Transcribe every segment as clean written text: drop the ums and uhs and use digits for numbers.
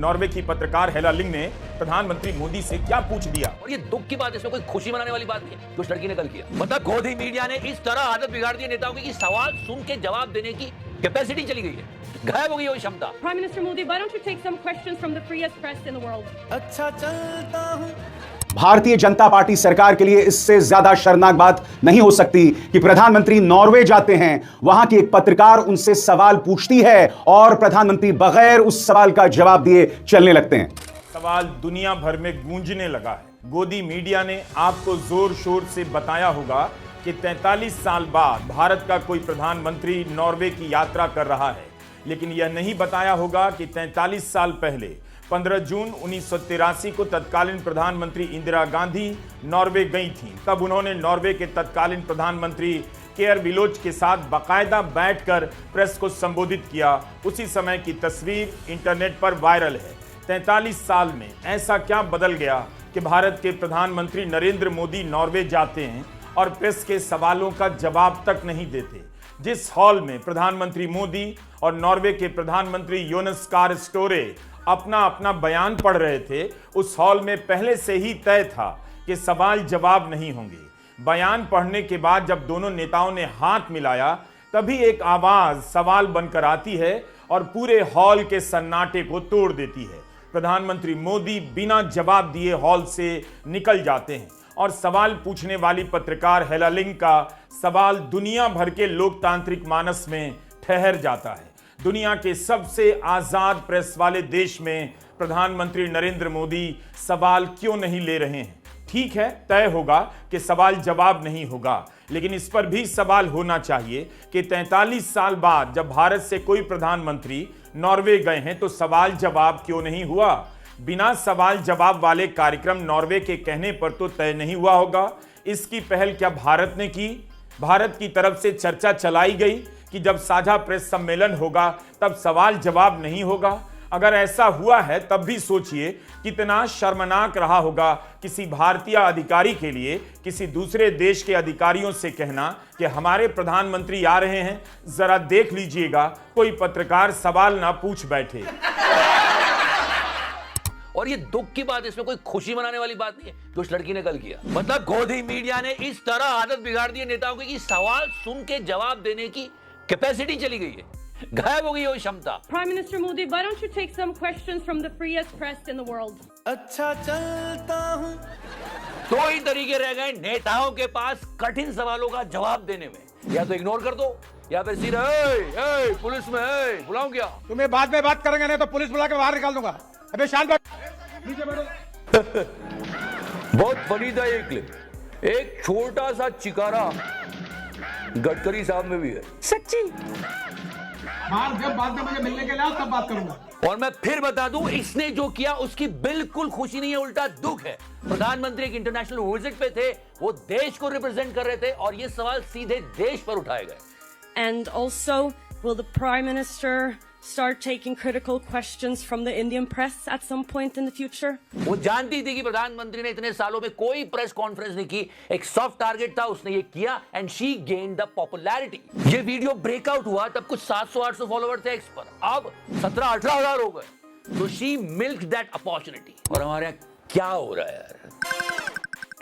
Norway की पत्रकार हेला लिंग ने प्रधानमंत्री मोदी से क्या पूछ लिया। और ये दुख की बात, इसमें कोई खुशी मनाने वाली बात नहीं है जो उस लड़की ने कल किया। मतलब गोदी मीडिया ने इस तरह आदत बिगाड़ दी नेताओं की कि सवाल सुन के जवाब देने की कैपेसिटी चली गई है, गायब हो गई है वो क्षमता। Prime Minister Modi, why don't you take some questions from the freest press in the world? अच्छा चलता हूँ। भारतीय जनता पार्टी सरकार के लिए इससे ज्यादा शर्मनाक बात नहीं हो सकती कि प्रधानमंत्री नॉर्वे जाते हैं, वहां की एक पत्रकार उनसे सवाल पूछती है और प्रधानमंत्री बगैर उस सवाल का जवाब दिए चलने लगते हैं। सवाल दुनिया भर में गूंजने लगा है। गोदी मीडिया ने आपको जोर शोर से बताया होगा कि 43 साल बाद भारत का कोई प्रधानमंत्री नॉर्वे की यात्रा कर रहा है, लेकिन यह नहीं बताया होगा कि 43 साल पहले 15 जून 1983 को तत्कालीन प्रधानमंत्री इंदिरा गांधी नॉर्वे गई थीं। तब उन्होंने नॉर्वे के तत्कालीन प्रधानमंत्री केयर विलोच के साथ बाकायदा बैठकर प्रेस को संबोधित किया। उसी समय की तस्वीर इंटरनेट पर वायरल है। 43 साल में ऐसा क्या बदल गया कि भारत के प्रधानमंत्री नरेंद्र मोदी नॉर्वे जाते हैं और प्रेस के सवालों का जवाब तक नहीं देते। जिस हॉल में प्रधानमंत्री मोदी और नॉर्वे के प्रधानमंत्री योनस गार स्टोरे अपना अपना बयान पढ़ रहे थे, उस हॉल में पहले से ही तय था कि सवाल जवाब नहीं होंगे। बयान पढ़ने के बाद जब दोनों नेताओं ने हाथ मिलाया, तभी एक आवाज सवाल बनकर आती है और पूरे हॉल के सन्नाटे को तोड़ देती है। प्रधानमंत्री मोदी बिना जवाब दिए हॉल से निकल जाते हैं और सवाल पूछने वाली पत्रकार हेला लिंग का सवाल दुनिया भर के लोकतांत्रिक मानस में ठहर जाता है। दुनिया के सबसे आजाद प्रेस वाले देश में प्रधानमंत्री नरेंद्र मोदी सवाल क्यों नहीं ले रहे हैं। ठीक है, तय होगा कि सवाल जवाब नहीं होगा, लेकिन इस पर भी सवाल होना चाहिए कि 43 साल बाद जब भारत से कोई प्रधानमंत्री नॉर्वे गए हैं तो सवाल जवाब क्यों नहीं हुआ। बिना सवाल जवाब वाले कार्यक्रम नॉर्वे के कहने पर तो तय नहीं हुआ होगा। इसकी पहल क्या भारत ने की? भारत की तरफ से चर्चा चलाई गई कि जब साझा प्रेस सम्मेलन होगा तब सवाल जवाब नहीं होगा। अगर ऐसा हुआ है तब भी सोचिए कितना शर्मनाक रहा होगा किसी भारतीय अधिकारी के लिए किसी दूसरे देश के अधिकारियों से कहना कि हमारे प्रधानमंत्री आ रहे हैं, जरा देख लीजिएगा, कोई पत्रकार सवाल ना पूछ बैठे। और ये दुख की बात, इसमें कोई खुशी मनाने वाली बात नहीं है जो उस लड़की ने कल किया। मतलब गोदी मीडिया ने इस तरह आदत बिगाड़ दी है नेताओं की कि सवाल सुन के जवाब देने की कैपेसिटी चली गई है, गायब हो गई है वो क्षमता। Prime Minister Modi, why don't you take some questions from the freest press in the world? अच्छा चलता हूँ। दो ही तरीके रह गए नेताओं के पास कठिन सवालों का जवाब देने में, या तो इग्नोर कर दो या फिर सीधा पुलिस में बुलाऊं क्या? तुम्हें बाद में बात करेंगे, नहीं तो पुलिस बुला के बाहर निकाल दूंगा। अबे शांत बैठ, नीचे बैठो। बहुत फनी था ये क्लिप। एक छोटा सा चिकारा गडकरी साहब में भी है। सच्ची? जब बाद में मुझे मिलने के लिए आओ तब बात करूंगा। और मैं फिर बता दूं, इसने जो किया उसकी बिल्कुल खुशी नहीं है, उल्टा दुख है। प्रधानमंत्री एक इंटरनेशनल विजिट पे थे, वो देश को रिप्रेजेंट कर रहे थे और ये सवाल सीधे देश पर उठाए गए। And also, will the Prime Minister start taking critical questions from the Indian press at some point in the future? वो जानती थी कि प्रधानमंत्री ने इतने सालों में कोई प्रेस कॉन्फ्रेंस नहीं की, एक सॉफ्ट टारगेट था, उसने ये किया and she gained the popularity. ये वीडियो ब्रेकआउट हुआ तब कुछ 700-800 फॉलोवर थे एक्स पर, अब 17-18 हजार हो गए। तो शी मिल्क्ड दैट अपॉर्चुनिटी। और हमारे यहाँ क्या हो रहा है यार?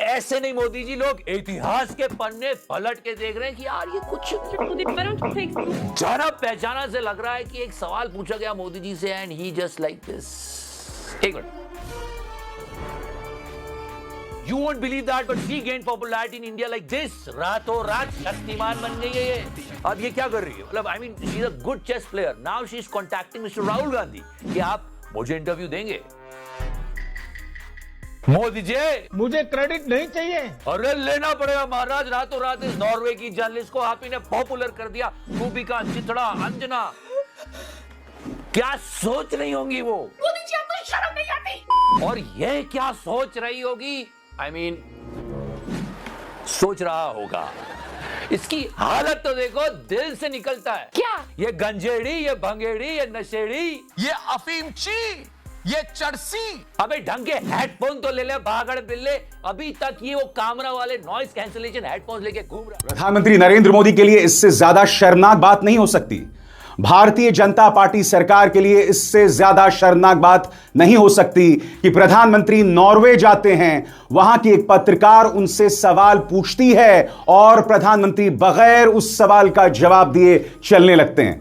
ऐसे नहीं मोदी जी, लोग इतिहास के पन्ने पलट के देख रहे हैं कि यार ये कुछ Modi, why don't you take some... जाना पहचाना से लग रहा है कि एक सवाल पूछा गया मोदी जी से and he just like this. एक मिनट, you won't believe that but she gained popularity in India like this. रातों रात शक्तिमान बन गई है ये। अब ये क्या कर रही है? मतलब I mean she is a good chess player. Now she is contacting mister Rahul Gandhi कि आप मुझे इंटरव्यू देंगे। मोदी जी, मुझे क्रेडिट नहीं चाहिए। अरे लेना पड़ेगा महाराज, रातों रात इस नॉर्वे की जर्नलिस्ट को आप ही ने पॉपुलर कर दिया। रूबिका, चित्रा, अंजना, क्या सोच रही होंगी वो? मोदी जी, आपको शर्म नहीं आती? और ये क्या सोच रही होगी? आई मीन सोच रहा होगा। इसकी हालत तो देखो, दिल से निकलता है। क्या ये गंजेड़ी, ये भंगेड़ी, ये नशेड़ी, ये अफीमची, ये चरसी। अबे ढंग के हेडफोन तो ले ले भागड़ बिल्ले। अभी तक ये वो कामरा वाले नॉइस कैंसिलेशन हेडफोन्स लेके घूम रहा। प्रधानमंत्री नरेंद्र मोदी के लिए इससे ज्यादा शर्मनाक बात नहीं हो सकती। भारतीय जनता पार्टी सरकार के लिए इससे ज्यादा शर्मनाक बात नहीं हो सकती कि प्रधानमंत्री नॉर्वे जाते हैं, वहां की एक पत्रकार उनसे सवाल पूछती है और प्रधानमंत्री बगैर उस सवाल का जवाब दिए चलने लगते हैं।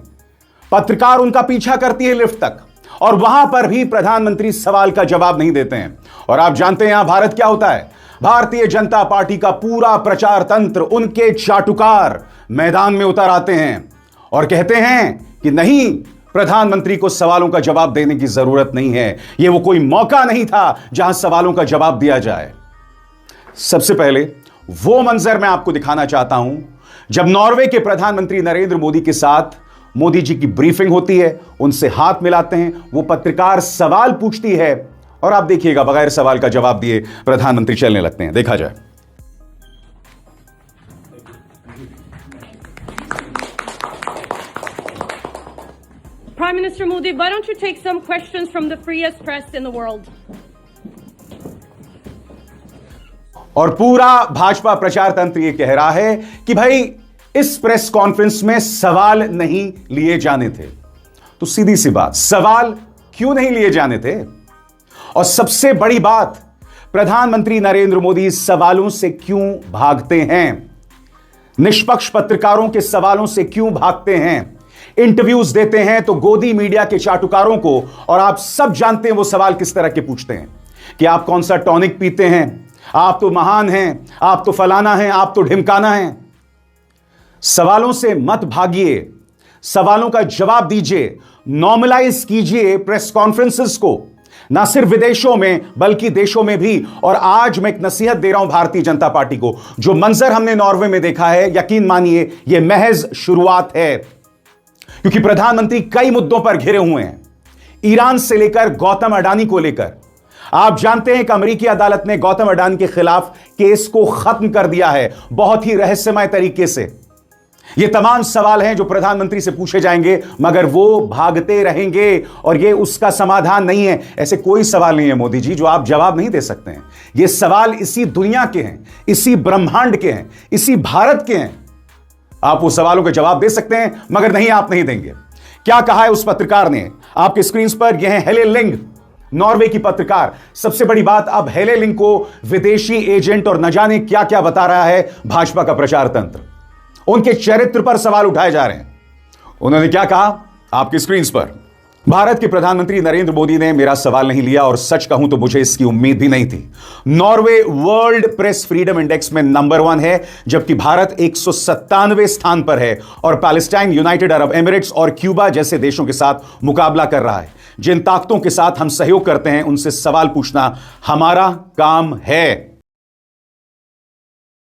पत्रकार उनका पीछा करती है लिफ्ट तक और वहां पर भी प्रधानमंत्री सवाल का जवाब नहीं देते हैं। और आप जानते हैं यहां भारत क्या होता है? भारतीय जनता पार्टी का पूरा प्रचार तंत्र, उनके चाटुकार मैदान में उतर आते हैं और कहते हैं कि नहीं, प्रधानमंत्री को सवालों का जवाब देने की जरूरत नहीं है, यह वो कोई मौका नहीं था जहां सवालों का जवाब दिया जाए। सबसे पहले वो मंजर मैं आपको दिखाना चाहता हूं जब नॉर्वे के प्रधानमंत्री नरेंद्र मोदी के साथ मोदी जी की ब्रीफिंग होती है, उनसे हाथ मिलाते हैं, वो पत्रकार सवाल पूछती है और आप देखिएगा बगैर सवाल का जवाब दिए प्रधानमंत्री चलने लगते हैं। देखा जाए। Prime Minister Modi, why don't you take some questions from the freest press in the world? और पूरा भाजपा प्रचार तंत्र यह कह रहा है कि भाई इस प्रेस कॉन्फ्रेंस में सवाल नहीं लिए जाने थे। तो सीधी सी बात, सवाल क्यों नहीं लिए जाने थे? और सबसे बड़ी बात, प्रधानमंत्री नरेंद्र मोदी सवालों से क्यों भागते हैं? निष्पक्ष पत्रकारों के सवालों से क्यों भागते हैं? इंटरव्यूज देते हैं तो गोदी मीडिया के चाटुकारों को, और आप सब जानते हैं वो सवाल किस तरह के पूछते हैं कि आप कौन सा टॉनिक पीते हैं, आप तो महान हैं, आप तो फलाना हैं, आप तो ढिमकाना हैं। सवालों से मत भागिए, सवालों का जवाब दीजिए, नॉर्मलाइज कीजिए प्रेस कॉन्फ्रेंसेस को, ना सिर्फ विदेशों में बल्कि देशों में भी। और आज मैं एक नसीहत दे रहा हूं भारतीय जनता पार्टी को, जो मंजर हमने नॉर्वे में देखा है, यकीन मानिए यह महज शुरुआत है, क्योंकि प्रधानमंत्री कई मुद्दों पर घिरे हुए हैं, ईरान से लेकर गौतम अडानी को लेकर। आप जानते हैं कि अमेरिकी अदालत ने गौतम अडानी के खिलाफ केस को खत्म कर दिया है, बहुत ही रहस्यमय तरीके से। ये तमाम सवाल हैं जो प्रधानमंत्री से पूछे जाएंगे, मगर वो भागते रहेंगे और ये उसका समाधान नहीं है। ऐसे कोई सवाल नहीं है मोदी जी जो आप जवाब नहीं दे सकते हैं। ये सवाल इसी दुनिया के हैं, इसी ब्रह्मांड के हैं, इसी भारत के हैं। आप वो सवालों के जवाब दे सकते हैं, मगर नहीं, आप नहीं देंगे। क्या कहा है उस पत्रकार ने? आपके स्क्रीन पर यह है हेले लिंग, नॉर्वे की पत्रकार। सबसे बड़ी बात, अब हेले लिंग को विदेशी एजेंट और न जाने क्या क्या बता रहा है भाजपा का प्रचार तंत्र। उनके चरित्र पर सवाल उठाए जा रहे हैं। उन्होंने क्या कहा आपकी स्क्रीन पर? भारत के प्रधानमंत्री नरेंद्र मोदी ने मेरा सवाल नहीं लिया और सच कहूं तो मुझे इसकी उम्मीद भी नहीं थी। Norway world press freedom index में नंबर 1 है, जबकि भारत 197वें स्थान पर है और पैलेस्टाइन, यूनाइटेड अरब एमिरेट्स और क्यूबा जैसे देशों के साथ मुकाबला कर रहा है। जिन ताकतों के साथ हम सहयोग करते हैं उनसे सवाल पूछना हमारा काम है।